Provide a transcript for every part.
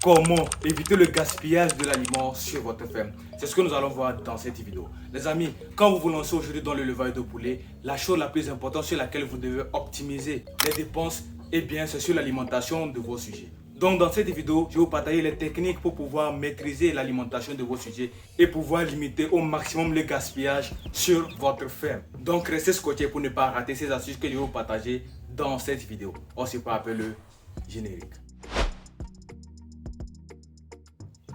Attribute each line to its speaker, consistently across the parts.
Speaker 1: Comment éviter le gaspillage de l'aliment sur votre ferme? C'est ce que nous allons voir dans cette vidéo. Les amis, quand vous vous lancez aujourd'hui dans l'élevage de poulet, la chose la plus importante sur laquelle vous devez optimiser les dépenses, c'est sur l'alimentation de vos sujets. Donc dans cette vidéo, je vais vous partager les techniques pour pouvoir maîtriser l'alimentation de vos sujets et pouvoir limiter au maximum le gaspillage sur votre ferme. Donc restez scotchés pour ne pas rater ces astuces que je vais vous partager dans cette vidéo. On se part après le générique.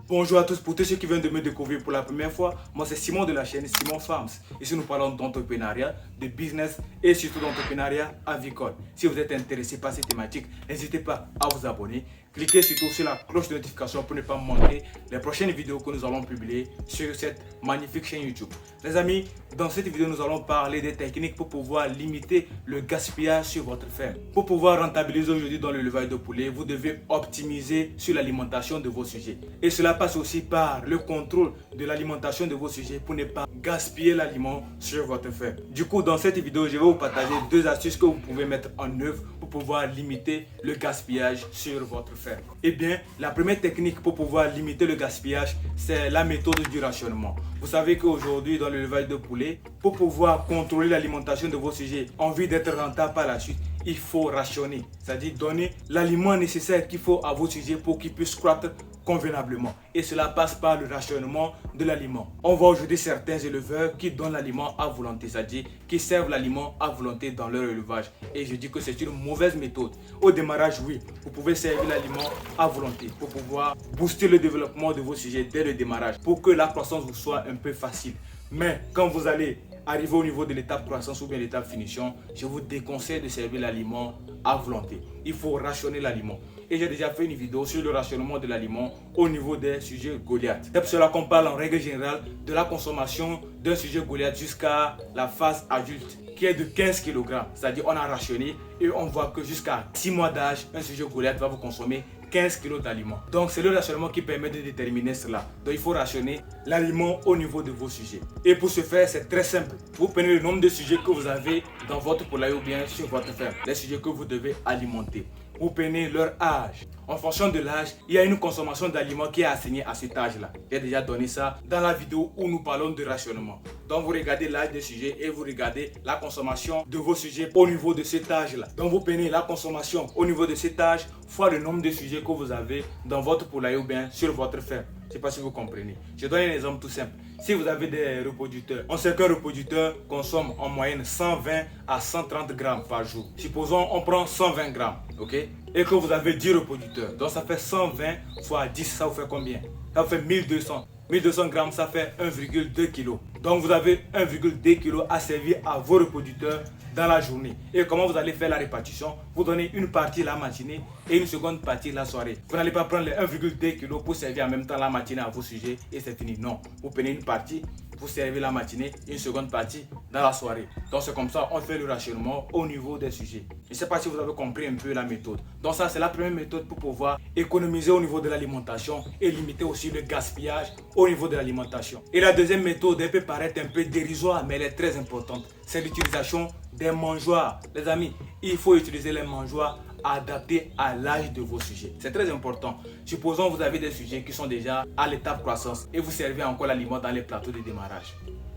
Speaker 1: Bonjour à tous, pour tous ceux qui viennent de me découvrir pour la première fois, moi c'est Simon de la chaîne Simon Farms. Ici nous parlons d'entrepreneuriat, de business et surtout d'entrepreneuriat avicole. Si vous êtes intéressé par ces thématiques, n'hésitez pas à vous abonner. Cliquez surtout sur la cloche de notification pour ne pas manquer les prochaines vidéos que nous allons publier sur cette magnifique chaîne YouTube. Les amis, dans cette vidéo, nous allons parler des techniques pour pouvoir limiter le gaspillage sur votre ferme. Pour pouvoir rentabiliser aujourd'hui dans l'élevage de poulet, vous devez optimiser sur l'alimentation de vos sujets. Et cela passe aussi par le contrôle de l'alimentation de vos sujets pour ne pas gaspiller l'aliment sur votre ferme. Du coup, dans cette vidéo, je vais vous partager deux astuces que vous pouvez mettre en œuvre pour pouvoir limiter le gaspillage sur votre ferme. Eh bien, la première technique pour pouvoir limiter le gaspillage, c'est la méthode du rationnement. Vous savez qu'aujourd'hui, dans l'élevage de poulet, pour pouvoir contrôler l'alimentation de vos sujets, envie d'être rentable par la suite, il faut rationner, c'est-à-dire donner l'aliment nécessaire qu'il faut à vos sujets pour qu'ils puissent croître convenablement. Et cela passe par le rationnement de l'aliment. On voit aujourd'hui certains éleveurs qui donnent l'aliment à volonté, c'est-à-dire qui servent l'aliment à volonté dans leur élevage. Et je dis que c'est une mauvaise méthode. Au démarrage, oui, vous pouvez servir l'aliment à volonté pour pouvoir booster le développement de vos sujets dès le démarrage, pour que la croissance vous soit un peu facile. Mais quand vous allez arriver au niveau de l'étape croissance ou bien l'étape finition, je vous déconseille de servir l'aliment à volonté. Il faut rationner l'aliment. Et j'ai déjà fait une vidéo sur le rationnement de l'aliment au niveau des sujets Goliath. C'est pour cela qu'on parle en règle générale de la consommation d'un sujet Goliath jusqu'à la phase adulte, qui est de 15 kg. C'est-à-dire on a rationné et on voit que jusqu'à 6 mois d'âge, un sujet Goliath va vous consommer 15 kg d'aliments. Donc c'est le rationnement qui permet de déterminer cela. Donc il faut rationner l'aliment au niveau de vos sujets. Et pour ce faire, c'est très simple. Vous prenez le nombre de sujets que vous avez dans votre poulailler ou bien sur votre ferme, les sujets que vous devez alimenter. Vous prenez leur âge. En fonction de l'âge, il y a une consommation d'aliments qui est assignée à cet âge-là. J'ai déjà donné ça dans la vidéo où nous parlons de rationnement. Donc vous regardez l'âge des sujets et vous regardez la consommation de vos sujets au niveau de cet âge-là. Donc vous prenez la consommation au niveau de cet âge fois le nombre de sujets que vous avez dans votre poulailler ou bien sur votre ferme. Je ne sais pas si vous comprenez. Je donne un exemple tout simple. Si vous avez des reproducteurs, on sait qu'un reproducteur consomme en moyenne 120 à 130 grammes par jour. Supposons on prend 120 grammes, ok? Et que vous avez 10 reproducteurs. Donc ça fait 120 fois 10, ça vous fait combien? Ça vous fait 1200. 1200 grammes, ça fait 1,2 kg. Donc vous avez 1,2 kg à servir à vos reproducteurs dans la journée. Et comment vous allez faire la répartition? Vous donnez une partie la matinée et une seconde partie la soirée. Vous n'allez pas prendre les 1,2 kg pour servir en même temps la matinée à vos sujets et c'est fini. Non, vous prenez une partie, vous servez la matinée, une seconde partie dans la soirée. Donc c'est comme ça on fait le rationnement au niveau des sujets. Je ne sais pas si vous avez compris un peu la méthode. Donc ça c'est la première méthode pour pouvoir économiser au niveau de l'alimentation et limiter aussi le gaspillage au niveau de l'alimentation. Et la deuxième méthode, elle peut paraître un peu dérisoire mais elle est très importante. C'est l'utilisation des mangeoires. Les amis, il faut utiliser les mangeoires adaptés à l'âge de vos sujets. C'est très important. Supposons que vous avez des sujets qui sont déjà à l'étape croissance et vous servez encore l'aliment dans les plateaux de démarrage.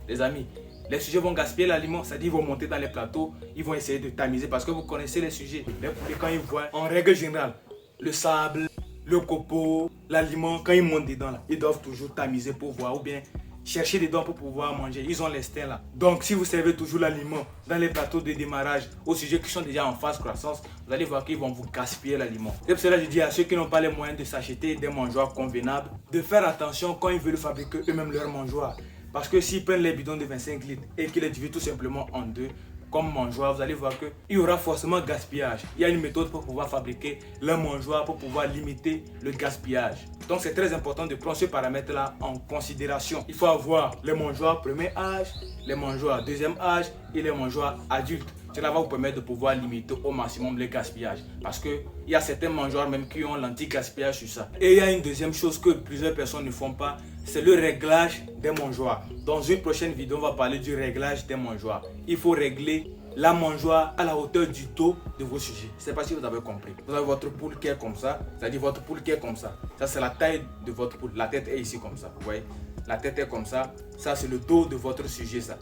Speaker 1: Les amis, les sujets vont gaspiller l'aliment, c'est-à-dire ils vont monter dans les plateaux, ils vont essayer de tamiser parce que vous connaissez les sujets. Les poulets, quand ils voient en règle générale le sable, le copeau, l'aliment, quand ils montent dedans, là, ils doivent toujours tamiser pour voir ou bien chercher dedans pour pouvoir manger. Ils ont l'instinct là. Donc si vous servez toujours l'aliment dans les plateaux de démarrage aux sujets qui sont déjà en phase croissance, vous allez voir qu'ils vont vous gaspiller l'aliment. C'est pour cela que je dis à ceux qui n'ont pas les moyens de s'acheter des mangeoires convenables, de faire attention quand ils veulent fabriquer eux-mêmes leurs mangeoires. Parce que s'ils prennent les bidons de 25 litres et qu'ils les divisent tout simplement en deux, comme mangeoire, vous allez voir qu'il y aura forcément gaspillage. Il y a une méthode pour pouvoir fabriquer le mangeoire pour pouvoir limiter le gaspillage. Donc c'est très important de prendre ce paramètre-là en considération. Il faut avoir les mangeoires premier âge, les mangeoires deuxième âge et les mangeoires adultes. Cela va vous permettre de pouvoir limiter au maximum le gaspillage. Parce qu'il y a certains mangeoires même qui ont l'anti-gaspillage sur ça. Et il y a une deuxième chose que plusieurs personnes ne font pas, c'est le réglage des mangeoires. Dans une prochaine vidéo, on va parler du réglage des mangeoires. Il faut régler la mangeoire à la hauteur du dos de vos sujets. Je ne sais pas si vous avez compris. Vous avez votre poule qui est comme ça, c'est-à-dire votre poule qui est comme ça. Ça, c'est la taille de votre poule. La tête est ici comme ça, vous voyez. La tête est comme ça. Ça, c'est le dos de votre sujet, ça.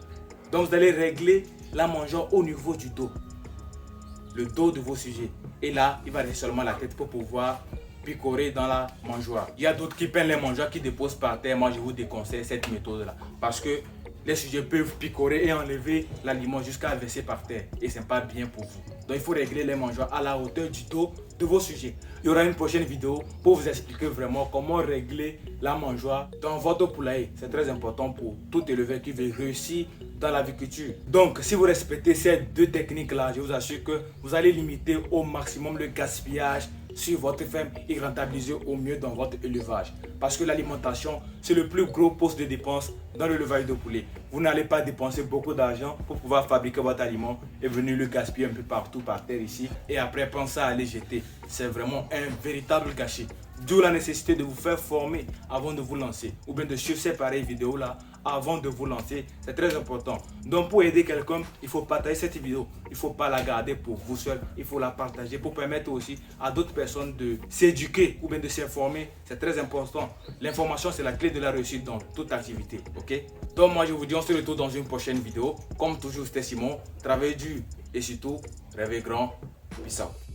Speaker 1: Donc, vous allez régler la mangeoire au niveau du dos. Le dos de vos sujets. Et là, il va rester seulement la tête pour pouvoir picorer dans la mangeoire. Il y a d'autres qui prennent les mangeoires qui déposent par terre. Moi, je vous déconseille cette méthode-là. Parce que les sujets peuvent picorer et enlever l'aliment jusqu'à verser par terre. Et ce n'est pas bien pour vous. Donc, il faut régler les mangeoires à la hauteur du dos de vos sujets. Il y aura une prochaine vidéo pour vous expliquer vraiment comment régler la mangeoire dans votre poulailler. C'est très important pour tout éleveur qui veut réussir dans l'aviculture. Donc, si vous respectez ces deux techniques-là, je vous assure que vous allez limiter au maximum le gaspillage sur votre ferme et rentabiliser au mieux dans votre élevage. Parce que l'alimentation, c'est le plus gros poste de dépense dans l'élevage de poulet. Vous n'allez pas dépenser beaucoup d'argent pour pouvoir fabriquer votre aliment et venir le gaspiller un peu partout par terre ici et après penser à les jeter. C'est vraiment un véritable gâchis. D'où la nécessité de vous faire former avant de vous lancer ou bien de suivre ces pareilles vidéos là avant de vous lancer. C'est très important. Donc pour aider quelqu'un, il faut partager cette vidéo. Il ne faut pas la garder pour vous seul. Il faut la partager pour permettre aussi à d'autres personnes de s'éduquer ou bien de s'informer. C'est très important. L'information, c'est la clé de la réussite dans toute activité. Ok? Donc moi, je vous dis, on se retrouve dans une prochaine vidéo. Comme toujours, c'était Simon. Travaillez dur et surtout, rêvez grand. Peace out.